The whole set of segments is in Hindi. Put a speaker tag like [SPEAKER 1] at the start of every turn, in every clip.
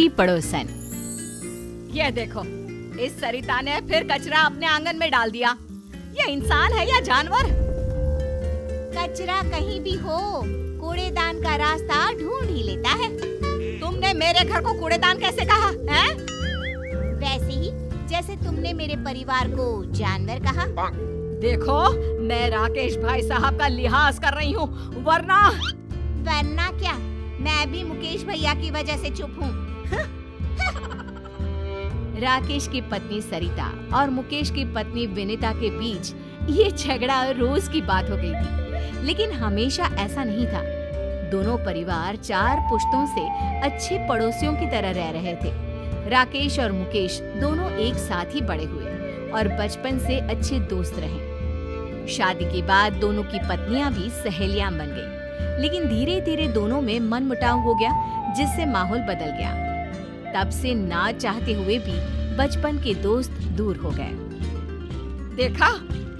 [SPEAKER 1] मेरी पड़ोसन।
[SPEAKER 2] ये देखो, इस सरिता ने फिर कचरा अपने आंगन में डाल दिया। ये इंसान है या जानवर?
[SPEAKER 3] कचरा कहीं भी हो, कूड़ेदान का रास्ता ढूंढ ही लेता है।
[SPEAKER 2] तुमने मेरे घर को कूड़ेदान कैसे कहा है?
[SPEAKER 3] वैसे ही जैसे तुमने मेरे परिवार को जानवर कहा।
[SPEAKER 2] देखो, मैं राकेश भाई साहब का लिहाज कर रही हूँ, वरना
[SPEAKER 3] क्या, मैं भी मुकेश भैया की वजह से चुप हूँ।
[SPEAKER 1] राकेश की पत्नी सरिता और मुकेश की पत्नी विनीता के बीच ये झगड़ा रोज की बात हो गई थी, लेकिन हमेशा ऐसा नहीं था। दोनों परिवार 4 पुश्तों से अच्छे पड़ोसियों की तरह रह रहे थे। राकेश और मुकेश दोनों एक साथ ही बड़े हुए और बचपन से अच्छे दोस्त रहे। शादी के बाद दोनों की पत्नियां भी सहेलियां बन गईं, लेकिन धीरे धीरे दोनों में मनमुटाव हो गया, जिससे माहौल बदल गया। तब से ना चाहते हुए भी बचपन के दोस्त दूर हो गए।
[SPEAKER 2] देखा,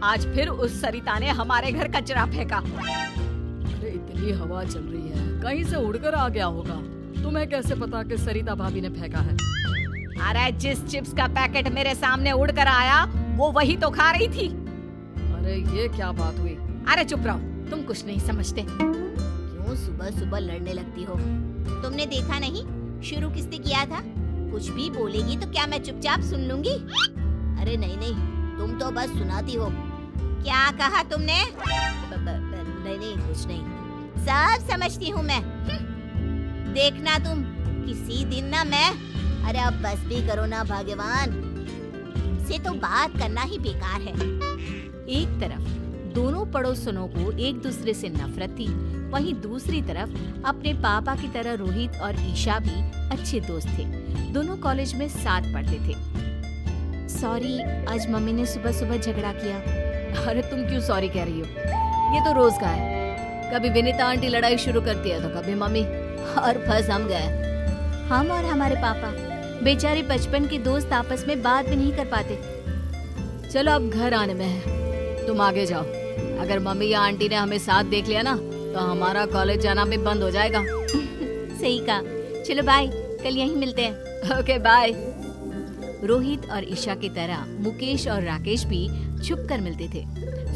[SPEAKER 2] आज फिर उस सरिता ने हमारे घर कचरा फेंका।
[SPEAKER 4] अरे इतनी हवा चल रही है, कहीं से उड़कर आ गया होगा। तुम्हें कैसे पता कि सरिता भाभी ने फेंका है?
[SPEAKER 2] अरे जिस चिप्स का पैकेट मेरे सामने उड़कर आया, वो वही तो खा रही थी।
[SPEAKER 4] अरे ये क्या बात हुई?
[SPEAKER 2] अरे चुप रहो, तुम कुछ नहीं समझते।
[SPEAKER 3] क्यों सुबह सुबह लड़ने लगती हो? तुमने देखा नहीं शुरू किसने किया था? कुछ भी बोलेगी तो क्या मैं चुपचाप सुन लूंगी? अरे नहीं, तुम तो बस सुनाती हो। क्या कहा तुमने? नहीं, कुछ नहीं, सब समझती हूँ मैं। देखना तुम, किसी दिन ना मैं। अरे अब बस भी करो ना भगवान, तुमसे तो बात करना ही बेकार है।
[SPEAKER 1] एक तरफ दोनों पड़ोसनों को एक दूसरे से नफरत थी, वहीं दूसरी तरफ अपने पापा की तरह रोहित और ईशा भी अच्छे दोस्त थे। दोनों कॉलेज में साथ पढ़ते थे। सॉरी, आज मम्मी ने सुबह सुबह झगड़ा किया।
[SPEAKER 4] अरे तुम क्यों सॉरी कह रही हो? ये तो रोज का है। कभी विनीता आंटी लड़ाई शुरू करती है तो कभी मम्मी, और फंस हम गए।
[SPEAKER 1] हम और हमारे पापा बेचारे बचपन के दोस्त आपस में बात भी नहीं कर पाते।
[SPEAKER 4] चलो अब घर आने में है, तुम आगे जाओ। अगर मम्मी या आंटी ने हमें साथ देख लिया ना तो हमारा कॉलेज जाना भी बंद हो जाएगा।
[SPEAKER 1] सही कहा, चलो बाय, कल यहीं मिलते हैं।
[SPEAKER 4] Okay bye.
[SPEAKER 1] रोहित और ईशा की तरह मुकेश और राकेश भी छुप कर मिलते थे।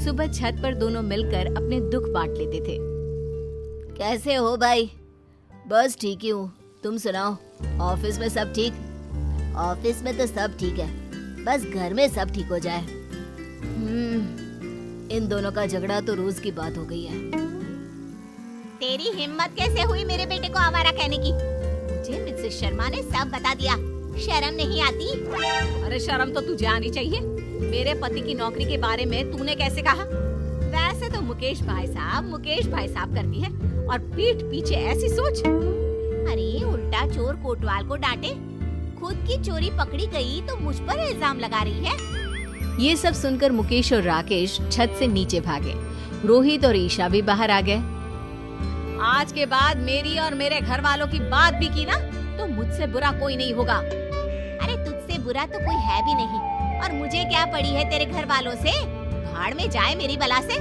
[SPEAKER 1] सुबह छत पर दोनों मिलकर अपने दुख बांट लेते थे।
[SPEAKER 3] कैसे हो भाई? बस ठीक ही हूँ, तुम सुनाओ, ऑफिस में सब ठीक? ऑफिस में तो सब ठीक है, बस घर में सब ठीक हो जाए। इन दोनों का झगड़ा तो रोज की बात हो गई है। तेरी हिम्मत कैसे हुई मेरे बेटे को आवारा कहने की? मुझे मिसेस शर्मा ने सब बता दिया, शर्म नहीं आती?
[SPEAKER 2] अरे शर्म तो तुझे आनी चाहिए। मेरे पति की नौकरी के बारे में तूने कैसे कहा? वैसे तो मुकेश भाई साहब करती है, और पीठ पीछे ऐसी सोच।
[SPEAKER 3] अरे उल्टा चोर कोतवाल को डांटे, खुद की चोरी पकड़ी गई तो मुझ पर इल्जाम लगा रही है।
[SPEAKER 1] ये सब सुनकर मुकेश और राकेश छत से नीचे भागे। रोहित और ईशा भी बाहर आ गए।
[SPEAKER 2] आज के बाद मेरी और मेरे घर वालों की बात भी की ना तो मुझसे बुरा कोई नहीं होगा।
[SPEAKER 3] अरे तुझसे बुरा तो कोई है भी नहीं, और मुझे क्या पड़ी है तेरे घर वालों से? भाड़ में जाए मेरी बला से।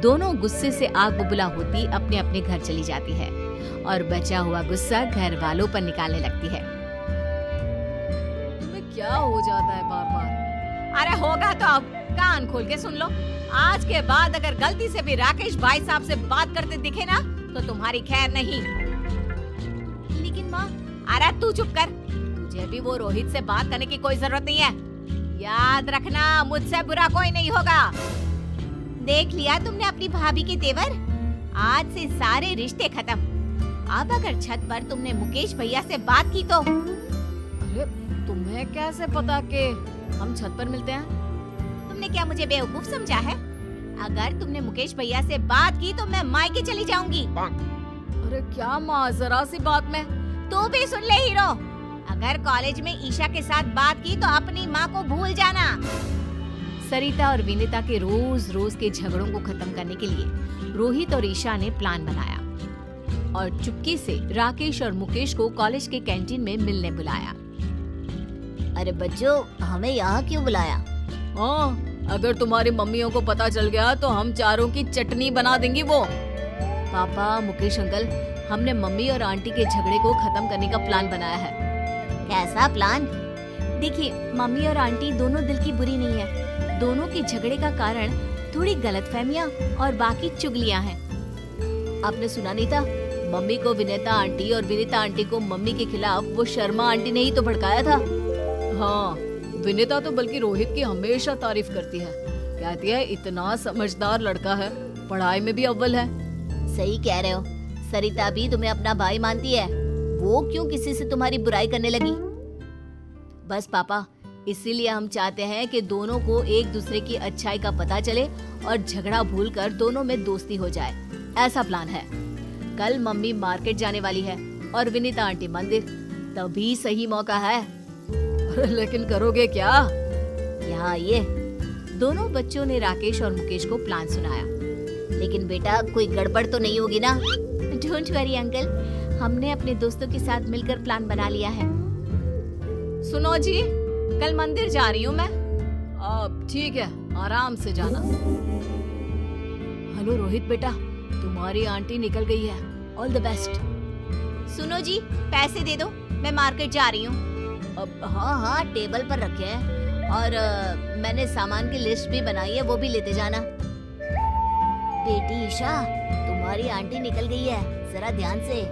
[SPEAKER 1] दोनों गुस्से से आग बबूला होती अपने अपने घर चली जाती है और बचा हुआ गुस्सा घर वालों पर निकालने लगती है।
[SPEAKER 4] तुम्हें क्या हो जाता है बार बार?
[SPEAKER 2] अरे होगा तो अब कान खोल के सुन लो। आज के बाद अगर गलती से भी राकेश भाई साहब से बात करते दिखे ना तो तुम्हारी खैर नहीं।
[SPEAKER 3] लेकिन माँ,
[SPEAKER 2] अरे तू चुप कर, तुझे भी वो रोहित से बात करने की कोई जरूरत नहीं है। याद रखना, मुझसे बुरा कोई नहीं होगा।
[SPEAKER 3] देख लिया तुमने अपनी भाभी के तेवर? आज से सारे रिश्ते खत्म। अब अगर छत पर तुमने मुकेश भैया से बात की तो?
[SPEAKER 4] अरे तुम्हें कैसे पता कि हम छत पर मिलते हैं?
[SPEAKER 3] तुमने क्या मुझे बेवकूफ समझा है? अगर तुमने मुकेश भैया से बात की तो मैं मायके चली जाऊंगी।
[SPEAKER 4] अरे क्या माँ, जरा सी बात में।
[SPEAKER 3] तू भी सुन ले हीरो, अगर कॉलेज में ईशा के साथ बात की तो अपनी माँ को भूल जाना।
[SPEAKER 1] सरिता और विनीता के रोज रोज के झगड़ों को खत्म करने के लिए रोहित और ईशा ने प्लान बनाया और चुपके से राकेश और मुकेश को कॉलेज के कैंटीन में मिलने बुलाया।
[SPEAKER 3] अरे बच्चों, हमें यहाँ क्यों बुलाया?
[SPEAKER 4] हाँ, अगर तुम्हारी मम्मियों को पता चल गया तो हम चारों की चटनी बना देंगी वो।
[SPEAKER 1] पापा, मुकेश अंकल, हमने मम्मी और आंटी के झगड़े को खत्म करने का प्लान बनाया है।
[SPEAKER 3] कैसा प्लान?
[SPEAKER 1] देखिए, मम्मी और आंटी दोनों दिल की बुरी नहीं है। दोनों के झगड़े का कारण थोड़ी गलतफहमियां और बाकी चुगलियां हैं। आपने सुना नहीं था? मम्मी को विनीता आंटी और विनीता आंटी को मम्मी के खिलाफ वो शर्मा आंटी ने ही तो भड़काया था। हाँ, विनीता तो बल्कि रोहित की हमेशा तारीफ करती है। कहती है इतना समझदार लड़का है, पढ़ाई में भी अव्वल है।
[SPEAKER 3] सही कह रहे हो। सरिता भी तुम्हें अपना भाई मानती है। वो क्यों किसी से तुम्हारी बुराई करने लगी?
[SPEAKER 1] बस पापा, इसीलिए हम चाहते हैं कि दोनों को एक दूसरे की अच्छाई का पता चले और झगड़ा भूलकर दोनों में दोस्ती हो जाए। ऐसा प्लान है। कल मम्मी मार्केट जाने वाली है और विनीता आंटी मंदिर, तभी सही मौका है। लेकिन करोगे क्या?
[SPEAKER 3] यहाँ ये
[SPEAKER 1] दोनों बच्चों ने राकेश और मुकेश को प्लान सुनाया।
[SPEAKER 3] लेकिन बेटा, कोई गड़बड़ तो नहीं होगी ना?
[SPEAKER 1] डोंट वरी अंकल, हमने अपने दोस्तों के साथ मिलकर प्लान बना लिया है।
[SPEAKER 2] सुनो जी, कल मंदिर जा रही हूँ मैं।
[SPEAKER 1] अब ठीक है, आराम से जाना। हेलो रोहित बेटा, तुम्हारी आंटी निकल गई है। All the best.
[SPEAKER 3] सुनो जी, पैसे दे दो, मैं मार्केट जा रही हूँ।
[SPEAKER 1] अब
[SPEAKER 3] हाँ, टेबल पर रखे हैं और मैंने सामान की लिस्ट भी बनाई है, वो भी लेते जाना। बेटी ईशा, तुम्हारी आंटी निकल गई है, जरा ध्यान से।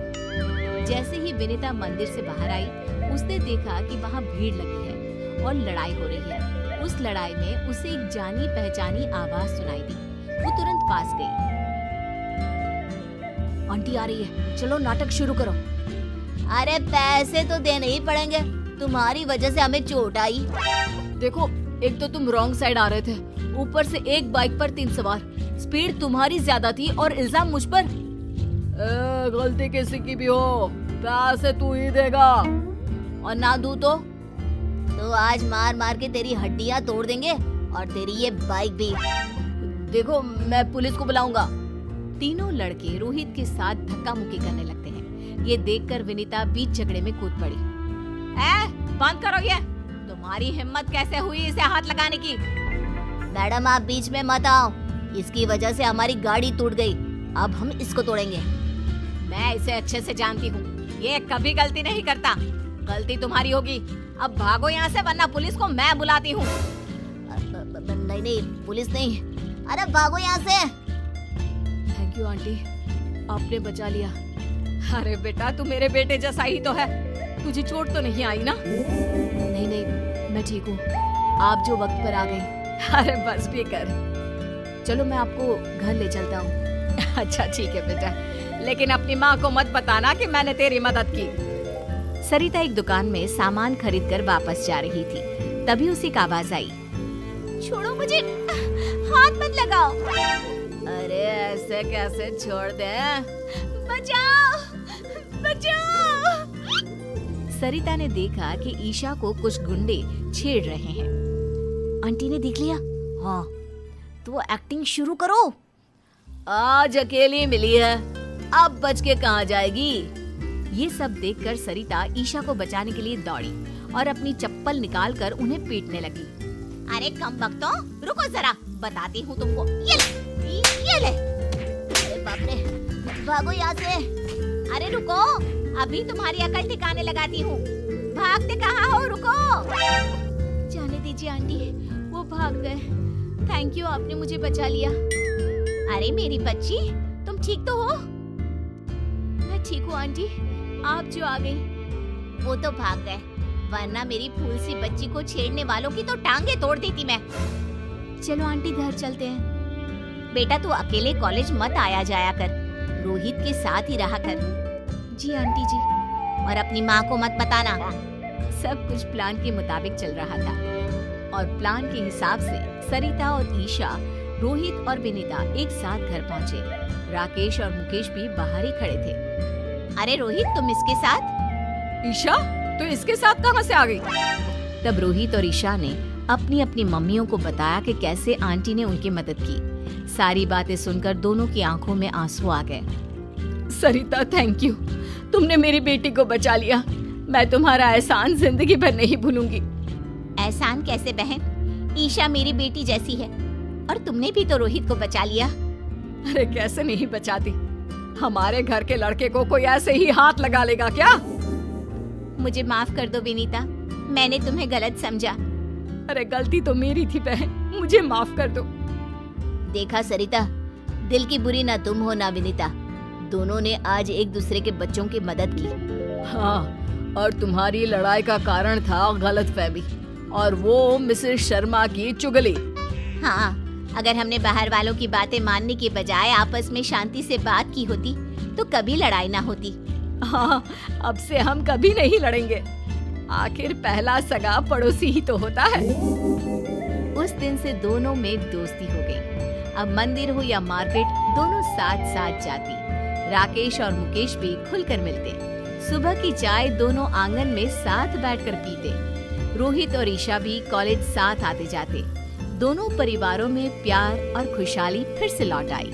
[SPEAKER 1] जैसे ही विनीता मंदिर से बाहर आई, उसने देखा कि वहाँ भीड़ लगी है और लड़ाई हो रही है। उस लड़ाई में उसे एक जानी पहचानी आवाज सुनाई दी। वो तुरंत पास गई। आंटी आ रही है, चलो नाटक शुरू करो।
[SPEAKER 3] अरे पैसे तो देने ही पड़ेंगे, तुम्हारी वजह से हमें चोट आई।
[SPEAKER 1] देखो, एक तो तुम रॉन्ग साइड आ रहे थे, ऊपर से एक बाइक पर 3 सवार। स्पीड तुम्हारी ज्यादा थी और इल्जाम मुझ पर। गलती किसी की भी हो, पैसे तू ही देगा, और ना दूं तो
[SPEAKER 3] आज मार मार के तेरी हड्डियां तोड़ देंगे और तेरी ये बाइक भी।
[SPEAKER 1] देखो, मैं पुलिस को बुलाऊंगा। तीनों लड़के रोहित के साथ धक्का मुक्की करने लगते हैं। ये देखकर विनीता बीच झगड़े में कूद पड़ी।
[SPEAKER 2] बंद करो ये। तुम्हारी हिम्मत कैसे हुई इसे हाथ लगाने की?
[SPEAKER 3] मैडम, आप बीच में मत आओ। इसकी वजह से हमारी गाड़ी टूट गई, अब हम इसको तोड़ेंगे।
[SPEAKER 2] मैं इसे अच्छे से जानती हूँ, ये कभी गलती नहीं करता। गलती तुम्हारी होगी। अब भागो यहाँ से, वरना पुलिस को मैं बुलाती हूँ।
[SPEAKER 3] नहीं, पुलिस नहीं। अरे भागो यहाँ से।
[SPEAKER 1] थैंक यू आंटी, आपने बचा लिया।
[SPEAKER 2] अरे बेटा, तू मेरे बेटे जैसा ही तो है। तुझे चोट तो नहीं आई ना?
[SPEAKER 1] नहीं, मैं ठीक हूँ। आप जो वक्त पर आ गई।
[SPEAKER 2] अरे बस भी कर।
[SPEAKER 1] चलो, मैं आपको घर ले चलता हूँ।
[SPEAKER 2] अच्छा ठीक है बेटा, लेकिन अपनी माँ को मत बताना कि मैंने तेरी मदद की।
[SPEAKER 1] सरिता एक दुकान में सामान खरीद कर वापस जा रही थी। तभी उसे एक आवाज आई।
[SPEAKER 3] छोड़ो मुझे, हाथ मत लगाओ।
[SPEAKER 1] अरे ऐसे कैसे छोड़ दे?
[SPEAKER 3] बचाओ, बचाओ।
[SPEAKER 1] सरिता ने देखा कि ईशा को कुछ गुंडे छेड़ रहे हैं।
[SPEAKER 3] आंटी ने देख लिया? हाँ, तो एक्टिंग शुरू करो।
[SPEAKER 1] आज अकेली मिली है, अब बच के कहाँ जाएगी? ये सब देखकर सरिता ईशा को बचाने के लिए दौड़ी और अपनी चप्पल निकालकर उन्हें पीटने लगी।
[SPEAKER 3] अरे कम बख्तों, रुको जरा, बताती हूँ तुमको। ये ले। अरे बाप रे, भागो यहाँ से। अरे रुको, अभी तुम्हारी अकल ठिकाने लगाती हूँ। भागते कहाँ हो? रुको।
[SPEAKER 1] जाने दीजिए आंटी, वो भाग गए। थैंक यू, आपने मुझे बचा लिया।
[SPEAKER 3] अरे मेरी बच्ची, तुम ठीक तो हो?
[SPEAKER 1] मैं ठीक हूँ आंटी, आप जो आ गई।
[SPEAKER 3] वो तो भाग गए, वरना मेरी फूल सी बच्ची को छेड़ने वालों की तो टांगे तोड़ देती मैं।
[SPEAKER 1] चलो आंटी, घर चलते हैं।
[SPEAKER 3] बेटा, तू अकेले कॉलेज मत आया जाया कर, रोहित के साथ ही रहा कर।
[SPEAKER 1] जी आंटी जी।
[SPEAKER 3] और अपनी माँ को मत बताना।
[SPEAKER 1] सब कुछ प्लान के मुताबिक चल रहा था और प्लान के हिसाब से सरिता और ईशा, रोहित और विनीता एक साथ घर पहुँचे। राकेश और मुकेश भी बाहर ही खड़े थे।
[SPEAKER 3] अरे रोहित, तुम इसके साथ?
[SPEAKER 2] ईशा, तो इसके साथ कहाँ से आ गई?
[SPEAKER 1] तब रोहित और ईशा ने अपनी अपनी मम्मियों को बताया कि कैसे आंटी ने उनकी मदद की। सारी बातें सुनकर दोनों की आंखों में आंसू आ गए।
[SPEAKER 2] सरिता, थैंक यू, तुमने मेरी बेटी को बचा लिया। मैं तुम्हारा एहसान जिंदगी भर नहीं भूलूंगी।
[SPEAKER 3] एहसान कैसे बहन? ईशा मेरी बेटी जैसी है और तुमने भी तो रोहित को बचा लिया।
[SPEAKER 2] अरे कैसे नहीं बचाती? हमारे घर के लड़के को कोई ऐसे ही हाथ लगा लेगा क्या?
[SPEAKER 3] मुझे माफ कर दो विनीता, मैंने तुम्हें गलत समझा।
[SPEAKER 2] अरे गलती तो मेरी थी बहन, मुझे माफ कर दो।
[SPEAKER 3] देखा सरिता, दिल की बुरी ना तुम हो ना विनीता, दोनों ने आज एक दूसरे के बच्चों की मदद की।
[SPEAKER 4] हाँ, और तुम्हारी लड़ाई का कारण था गलतफहमी और वो मिसेस शर्मा की चुगली।
[SPEAKER 3] हाँ, अगर हमने बाहर वालों की बातें मानने के बजाय आपस में शांति से बात की होती तो कभी लड़ाई ना होती।
[SPEAKER 2] हाँ, अब से हम कभी नहीं लड़ेंगे। आखिर पहला सगा पड़ोसी ही तो होता है।
[SPEAKER 1] उस दिन से दोनों में दोस्ती हो गई। अब मंदिर हो या मार्केट, दोनों साथ साथ जाती। राकेश और मुकेश भी खुलकर मिलते। सुबह की चाय दोनों आंगन में साथ बैठकर पीते। रोहित और ईशा भी कॉलेज साथ आते जाते। दोनों परिवारों में प्यार और खुशहाली फिर से लौट आई।